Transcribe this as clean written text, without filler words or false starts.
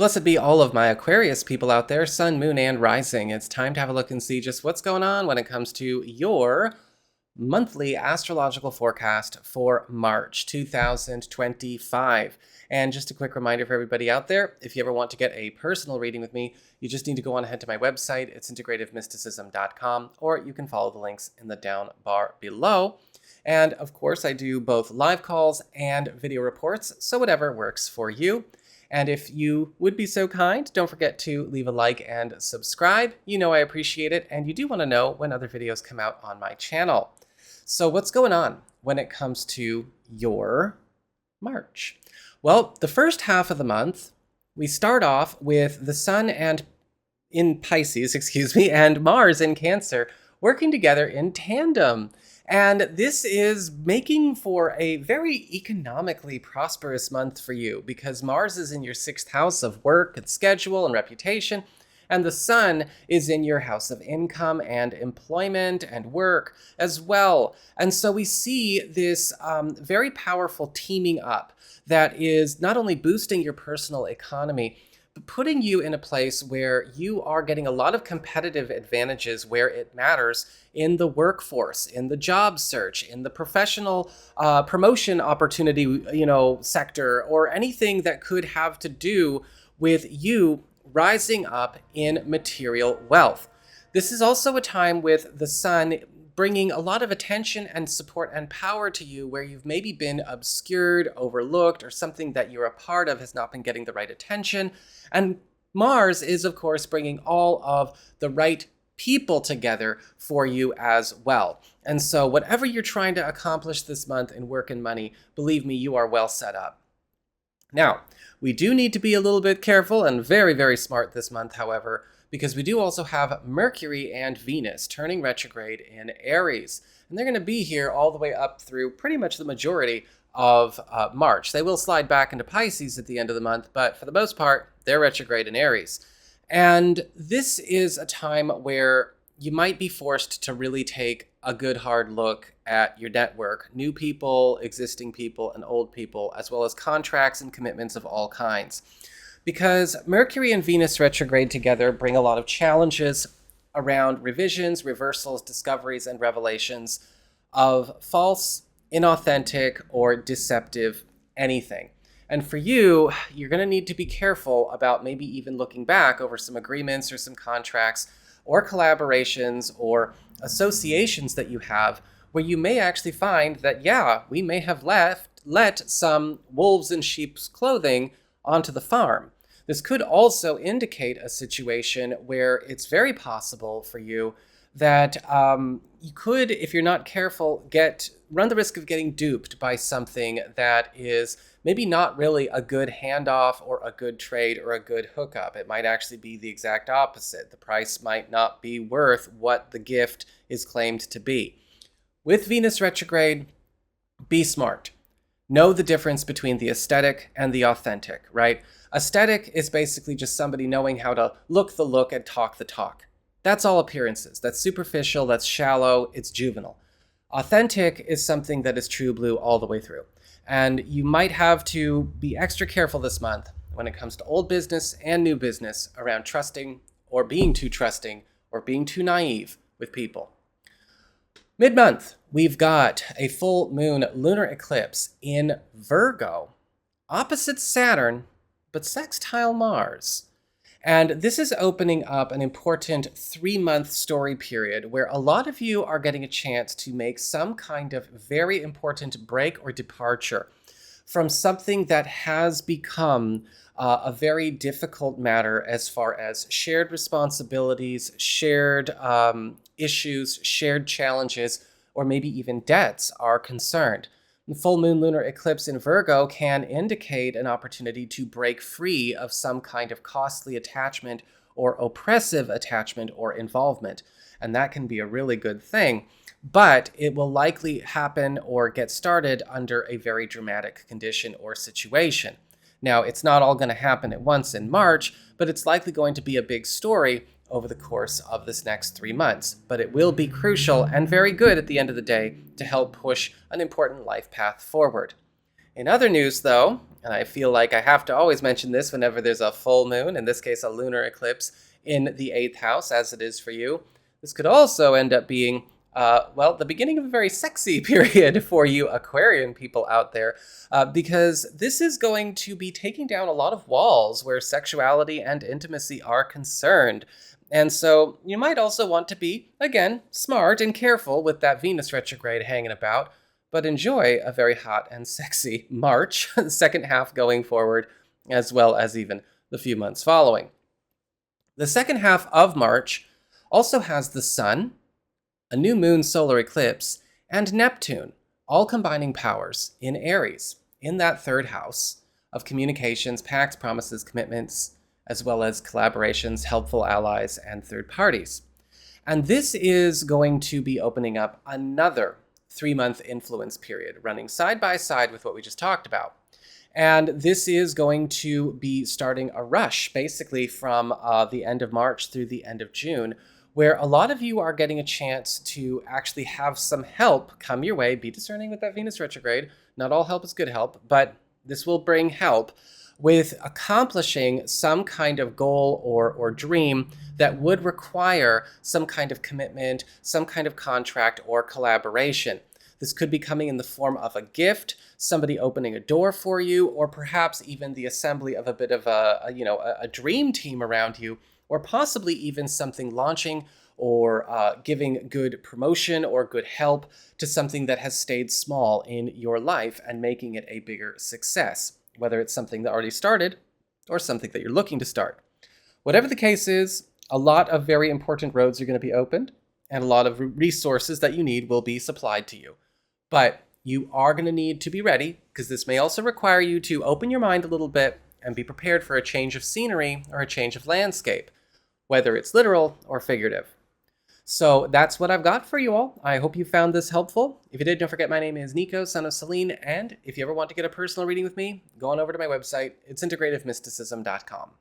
Blessed be all of my Aquarius people out there, sun, moon, and rising. It's time to have a look and see just what's going on when it comes to your monthly astrological forecast for March 2025. And just a quick reminder for everybody out there, if you ever want to get a personal reading with me, you just need to go on ahead to my website. It's integrativemysticism.com, or you can follow the links in the down bar below. And of course, I do both live calls and video reports, so whatever works for you. And if you would be so kind, don't forget to leave a like and subscribe. You know I appreciate it, and you do want to know when other videos come out on my channel. So what's going on when it comes to your March? Well, the first half of the month, we start off with the Sun in Pisces, and Mars in Cancer working together in tandem. And this is making for a very economically prosperous month for you because Mars is in your 6th house of work and schedule and reputation, and the Sun is in your house of income and employment and work as well. And so we see this very powerful teaming up that is not only boosting your personal economy, but putting you in a place where you are getting a lot of competitive advantages where it matters in the workforce, in the job search, in the professional promotion opportunity, sector, or anything that could have to do with you rising up in material wealth. This is also a time with the Sun bringing a lot of attention and support and power to you where you've maybe been obscured, overlooked, or something that you're a part of has not been getting the right attention. And Mars is, of course, bringing all of the right people together for you as well. And so whatever you're trying to accomplish this month in work and money, believe me, you are well set up. Now, we do need to be a little bit careful and very, very smart this month, however, because we do also have Mercury and Venus turning retrograde in Aries. And they're going to be here all the way up through pretty much the majority of March. They will slide back into Pisces at the end of the month, but for the most part, they're retrograde in Aries. And this is a time where you might be forced to really take a good hard look at your network, new people, existing people, and old people, as well as contracts and commitments of all kinds. Because Mercury and Venus retrograde together bring a lot of challenges around revisions, reversals, discoveries, and revelations of false, inauthentic, or deceptive anything. And for you, you're going to need to be careful about maybe even looking back over some agreements or some contracts or collaborations or associations that you have where you may actually find that, yeah, we may have let some wolves in sheep's clothing onto the farm. This could also indicate a situation where it's very possible for you that you could, if you're not careful, run the risk of getting duped by something that is maybe not really a good handoff or a good trade or a good hookup. It might actually be the exact opposite. The price might not be worth what the gift is claimed to be. With Venus retrograde, be smart. Know the difference between the aesthetic and the authentic, right? Aesthetic is basically just somebody knowing how to look the look and talk the talk. That's all appearances. That's superficial, that's shallow, it's juvenile. Authentic is something that is true blue all the way through. And you might have to be extra careful this month when it comes to old business and new business around trusting or being too trusting or being too naive with people. Mid-month, we've got a full moon lunar eclipse in Virgo, opposite Saturn, but sextile Mars. And this is opening up an important 3-month story period where a lot of you are getting a chance to make some kind of very important break or departure from something that has become a very difficult matter as far as shared responsibilities, shared issues, shared challenges, or maybe even debts are concerned. The full moon lunar eclipse in Virgo can indicate an opportunity to break free of some kind of costly attachment or oppressive attachment or involvement. And that can be a really good thing, but it will likely happen or get started under a very dramatic condition or situation. Now, it's not all going to happen at once in March, but it's likely going to be a big story over the course of this next 3 months. But it will be crucial and very good at the end of the day to help push an important life path forward. In other news, though, and I feel like I have to always mention this whenever there's a full moon, in this case a lunar eclipse in the 8th house, as it is for you, this could also end up being, the beginning of a very sexy period for you Aquarian people out there, because this is going to be taking down a lot of walls where sexuality and intimacy are concerned. And so you might also want to be, again, smart and careful with that Venus retrograde hanging about, but enjoy a very hot and sexy March, the second half going forward, as well as even the few months following. The second half of March also has the Sun, a new moon solar eclipse, and Neptune, all combining powers in Aries, in that third house of communications, pacts, promises, commitments, as well as collaborations, helpful allies, and third parties. And this is going to be opening up another 3-month influence period, running side by side with what we just talked about. And this is going to be starting a rush, basically from the end of March through the end of June, where a lot of you are getting a chance to actually have some help come your way. Be discerning with that Venus retrograde. Not all help is good help, but this will bring help with accomplishing some kind of goal or dream that would require some kind of commitment, some kind of contract or collaboration. This could be coming in the form of a gift, somebody opening a door for you, or perhaps even the assembly of a bit of a dream team around you, or possibly even something launching or giving good promotion or good help to something that has stayed small in your life and making it a bigger success, whether it's something that already started or something that you're looking to start. Whatever the case is, a lot of very important roads are going to be opened, and a lot of resources that you need will be supplied to you. But you are going to need to be ready, because this may also require you to open your mind a little bit and be prepared for a change of scenery or a change of landscape, whether it's literal or figurative. So that's what I've got for you all. I hope you found this helpful. If you did, don't forget my name is Nico, son of Selene, and if you ever want to get a personal reading with me, go on over to my website. It's integrativemysticism.com.